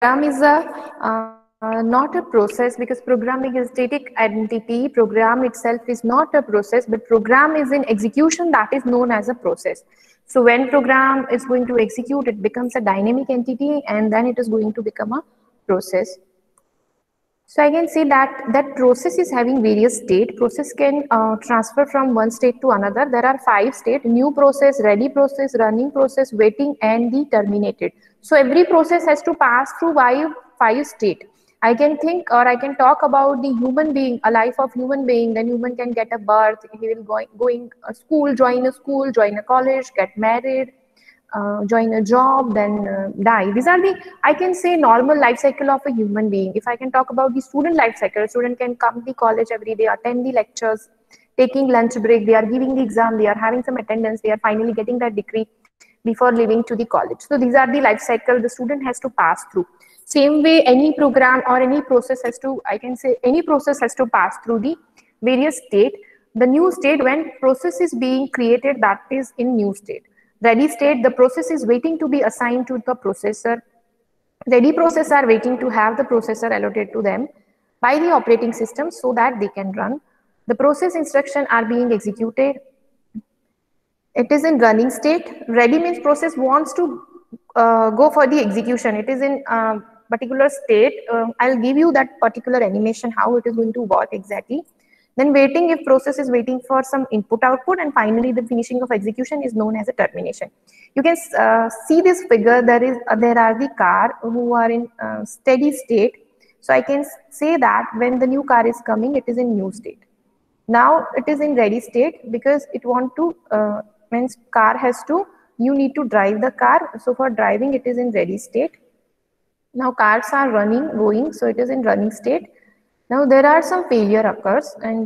program is not a process, because programming is static entity. Program itself is not a process, but program is in execution, that is known as a process. So when program is going to execute, it becomes a dynamic entity, and then it is going to become a process. So I can say that that process is having various state. Process can transfer from one state to another. There are 5 states: new process, ready process, running process, waiting, and the terminated. So every process has to pass through five state. I can think, or I can talk about the human being, a life of human being. Then human can get a birth, he will going a school, join a college, get married, join a job, then die. These are the, I can say, normal life cycle of a human being. If I can talk about the student life cycle, student can come to college every day, attend the lectures, taking lunch break, they are giving the exam, they are having some attendance, they are finally getting that degree before leaving to the college. So these are the life cycle the student has to pass through. Same way, any program or any process has to, I can say, any process has to pass through the various state. The new state, when process is being created, that is in new state. Ready state, the process is waiting to be assigned to the processor. Ready process are waiting to have the processor allotted to them by the operating system so that they can run. The process instruction are being executed. It is in running state. Ready means process wants to go for the execution. It is in particular state. I'll give you that particular animation, how it is going to work exactly. Then waiting, if process is waiting for some input output, and finally the finishing of execution is known as a termination. You can see this figure. There are the car who are in steady state. So I can say that when the new car is coming, it is in new state. Now it is in ready state, because it want to means car has to, you need to drive the car. So for driving, it is in ready state. Now cars are running, going, so it is in running state. Now there are some failure occurs, and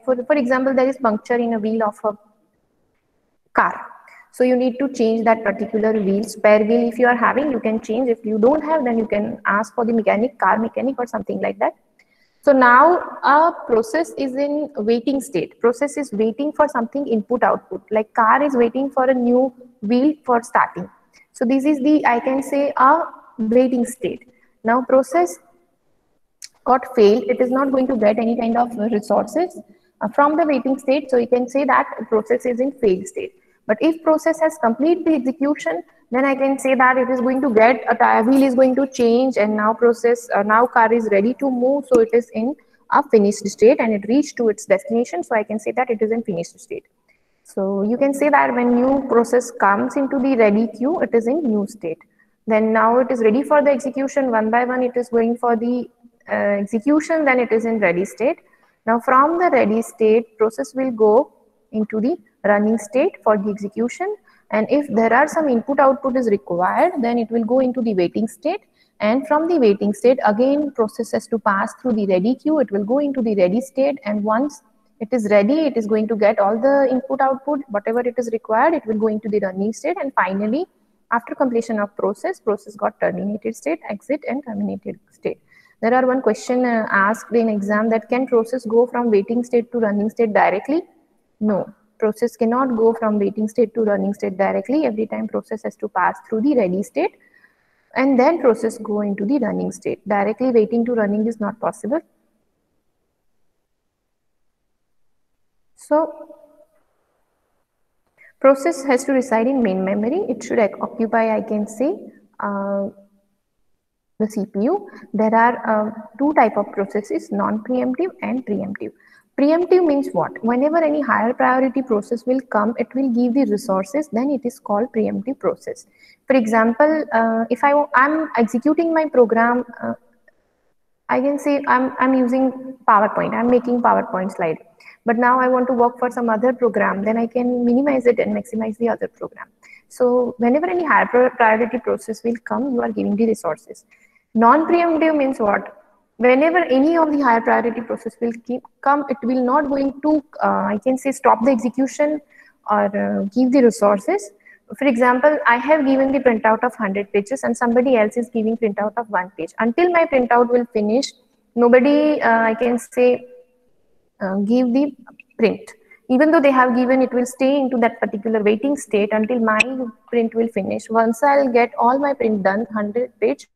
for example, there is puncture in a wheel of a car. So you need to change that particular wheel. Spare wheel, if you are having, you can change. If you don't have, then you can ask for the mechanic, car mechanic or something like that. So now a process is in waiting state. Process is waiting for something input output, like car is waiting for a new wheel for starting. So this is the, I can say, a waiting state. Now process got failed, it is not going to get any kind of resources from the waiting state. So you can say that process is in failed state. But if process has completed the execution, then I can say that it is going to get, a tire wheel is going to change, and now process, now car is ready to move. So it is in a finished state, and it reached to its destination. So I can say that it is in finished state. So you can say that when new process comes into the ready queue, it is in new state. Then now it is ready for the execution. One by one, it is going for the execution, then it is in ready state. Now from the ready state, process will go into the running state for the execution, and if there are some input output is required, then it will go into the waiting state, and from the waiting state again process has to pass through the ready queue. It will go into the ready state, and once it is ready, it is going to get all the input output, whatever it is required, it will go into the running state, and finally after completion of process got terminated state, exit and terminated state. There are one question asked in exam, that can process go from waiting state to running state directly? No, process cannot go from waiting state to running state directly. Every time process has to pass through the ready state, and then process go into the running state. Directly waiting to running is not possible. So process has to reside in main memory. It should occupy, I can say, the CPU. There are two type of processes, non-preemptive and preemptive. Preemptive means what? Whenever any higher priority process will come, it will give the resources, then it is called preemptive process. For example, if I'm executing my program, I can say I'm using PowerPoint, I'm making PowerPoint slide, but now I want to work for some other program, then I can minimize it and maximize the other program. So whenever any higher priority process will come, you are giving the resources. Non-preemptive means what? Whenever any of the higher priority process will come, it will not going to, I can say, stop the execution or give the resources. For example, I have given the printout of 100 pages and somebody else is giving printout of 1 page. Until my printout will finish, nobody, I can say, give the print. Even though they have given, it will stay into that particular waiting state until my print will finish. Once I'll get all my print done, 100 page,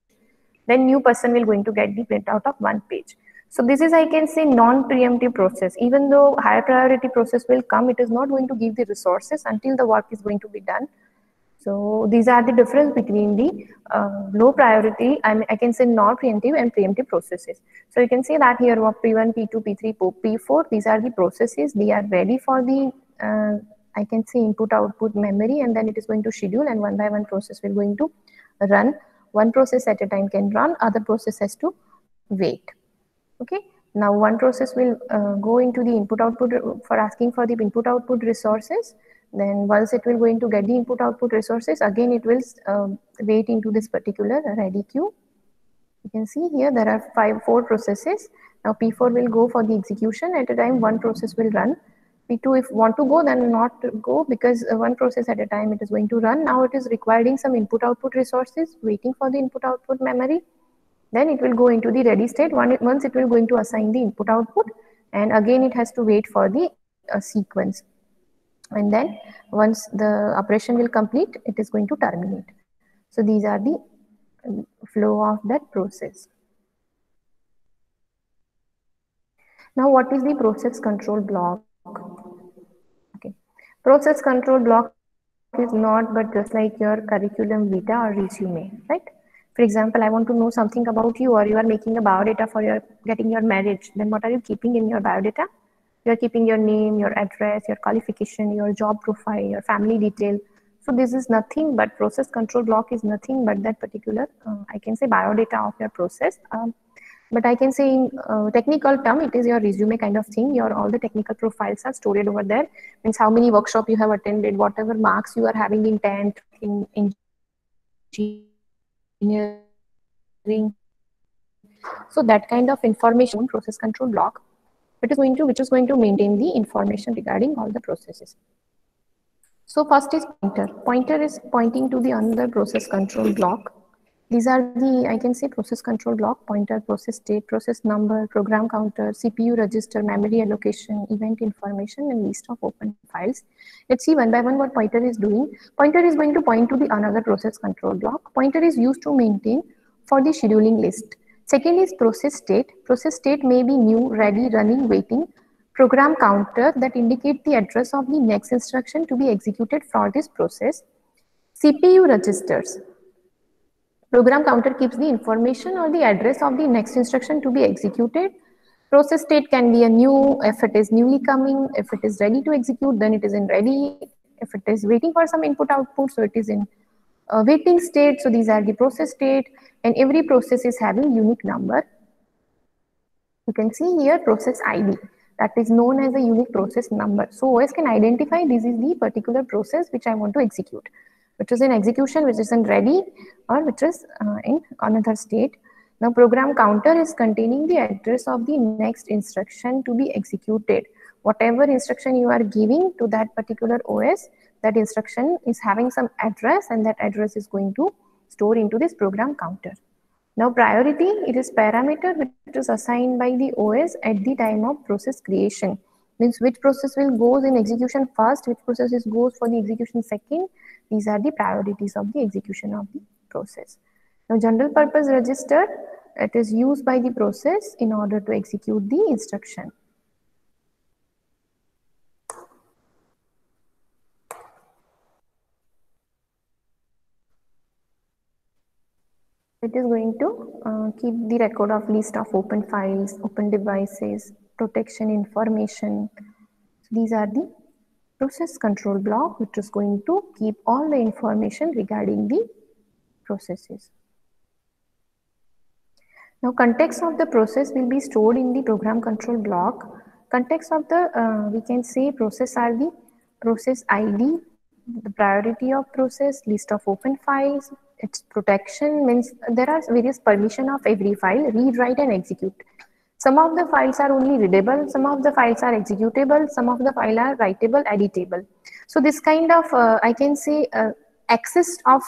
then then new person will going to get the printout of one page. So this is, I can say, non-preemptive process. Even though higher priority process will come, it is not going to give the resources until the work is going to be done. So these are the difference between the low priority and I can say non-preemptive and preemptive processes. So you can see that here P1, P2, P3, P4, these are the processes. They are ready for the I can say input output memory, and then it is going to schedule, and one by one process will going to run. One process at a time can run, other process has to wait. Okay, now one process will go into the input output for asking for the input output resources. Then once it will going to get the input output resources, again it will wait into this particular ready queue. You can see here there are four processes. Now P4 will go for the execution. At a time one process will run. P2 if want to go, then not go, because one process at a time it is going to run. Now it is requiring some input output resources, waiting for the input output memory. Then it will go into the ready state. Once it will going to assign the input output, and again it has to wait for the sequence. And then once the operation will complete, it is going to terminate. So these are the flow of that process. Now what is the process control block? Okay, process control block is not but just like your curriculum vitae or resume, right? For example, I want to know something about you, or you are making a biodata for your getting your marriage. Then what are you keeping in your biodata? You are keeping your name, your address, your qualification, your job profile, your family detail. So this is nothing but process control block is nothing but that particular, I can say, biodata of your process. But I can say in technical term, it is your resume kind of thing. Your all the technical profiles are stored over there. Means how many workshop you have attended, whatever marks you are having in 10th, in engineering. So that kind of information, process control block, which is going to maintain the information regarding all the processes. So first is pointer. Pointer is pointing to the another process control block. These are the, I can say, process control block: pointer, process state, process number, program counter, CPU register, memory allocation, event information, and list of open files. Let's see one by one what pointer is doing. Pointer is going to point to the another process control block. Pointer is used to maintain for the scheduling list. Second is process state. Process state may be new, ready, running, waiting. Program counter that indicate the address of the next instruction to be executed for this process. CPU registers. Program counter keeps the information or the address of the next instruction to be executed. Process state can be a new, if it is newly coming, if it is ready to execute, then it is in ready. If it is waiting for some input output, so it is in waiting state. So these are the process state, and every process is having unique number. You can see here process ID, that is known as a unique process number. So OS can identify this is the particular process which I want to execute, which is in execution, which is in ready, or which is in another state. Now program counter is containing the address of the next instruction to be executed. Whatever instruction you are giving to that particular OS, that instruction is having some address, and that address is going to store into this program counter. Now priority, it is parameter which is assigned by the OS at the time of process creation. Means which process will goes in execution first, which process goes for the execution second. These are the priorities of the execution of the process. Now general purpose register, it is used by the process in order to execute the instruction. It is going to keep the record of list of open files, open devices, protection information. So these are the process control block, which is going to keep all the information regarding the processes. Now context of the process will be stored in the program control block. Context of the, we can say, process are the process ID, the priority of process, list of open files, its protection. Means there are various permission of every file: read, write, and execute. Some of the files are only readable, some of the files are executable, some of the files are writable, editable. So this kind of, I can say, access of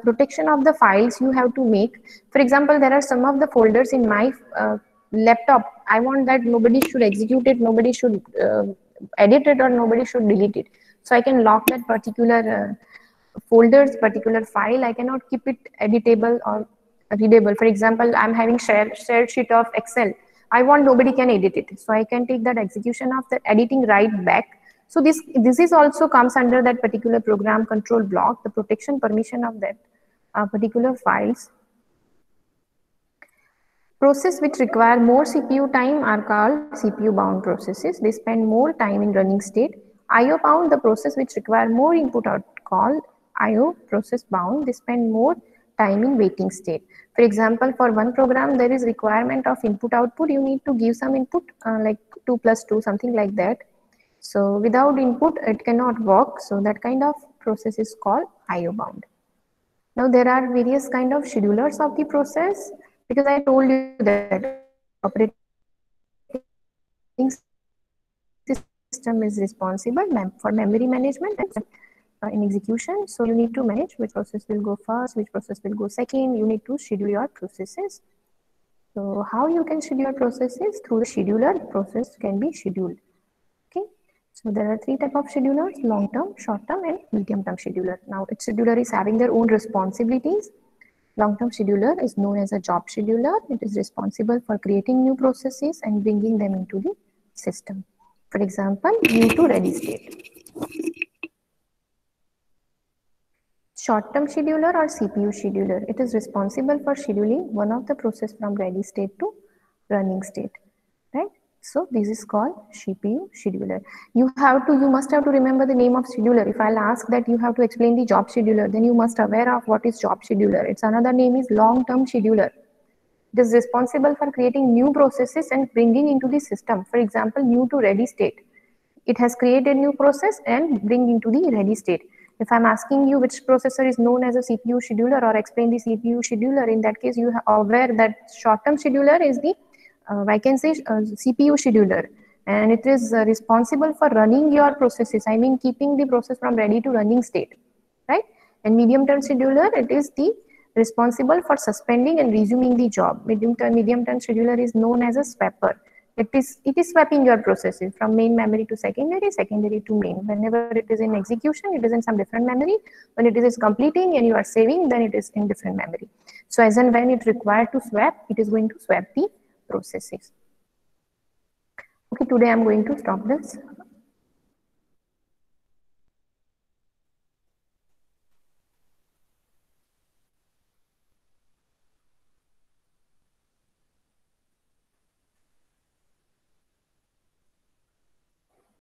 protection of the files you have to make. For example, there are some of the folders in my laptop. I want that nobody should execute it, nobody should edit it, or nobody should delete it. So I can lock that particular folders, particular file. I cannot keep it editable or readable. For example, I'm having shared sheet of Excel. I want nobody can edit it, so I can take that execution of the editing right back. So this is also comes under that particular program control block, the protection permission of that particular files. Process which require more CPU time are called CPU bound processes. They spend more time in running state. IO bound, the process which require more input out called IO process bound. They spend more time in waiting state. For example, for one program, there is requirement of input output. You need to give some input like 2 plus 2, something like that. So without input, it cannot work. So that kind of process is called IO bound. Now there are various kind of schedulers of the process, because I told you that operating system is responsible for memory management and in execution. So you need to manage which process will go first, which process will go second. You need to schedule your processes. So how you can schedule processes? Through the scheduler, process can be scheduled. Okay. So there are three types of schedulers: long-term, short-term, and medium-term scheduler. Now each scheduler is having their own responsibilities. Long-term scheduler is known as a job scheduler. It is responsible for creating new processes and bringing them into the system. For example, new to ready state. Short-term scheduler or CPU scheduler. It is responsible for scheduling one of the process from ready state to running state, right? So this is called CPU scheduler. You must have to remember the name of scheduler. If I'll ask that you have to explain the job scheduler, then you must aware of what is job scheduler. Its another name is long-term scheduler. It is responsible for creating new processes and bringing into the system. For example, new to ready state. It has created new process and bring into the ready state. If I'm asking you which processor is known as a CPU scheduler or explain the CPU scheduler, in that case you are aware that short-term scheduler is the I can say CPU scheduler, and it is responsible for running your processes. I mean keeping the process from ready to running state, right? And medium-term scheduler, it is the responsible for suspending and resuming the job. Medium-term scheduler is known as a swapper. It is swapping your processes from main memory to secondary to main. Whenever it is in execution, it is in some different memory. When it is completing and you are saving, then it is in different memory. So as and when it required to swap, it is going to swap the processes. Okay, today I'm going to stop this.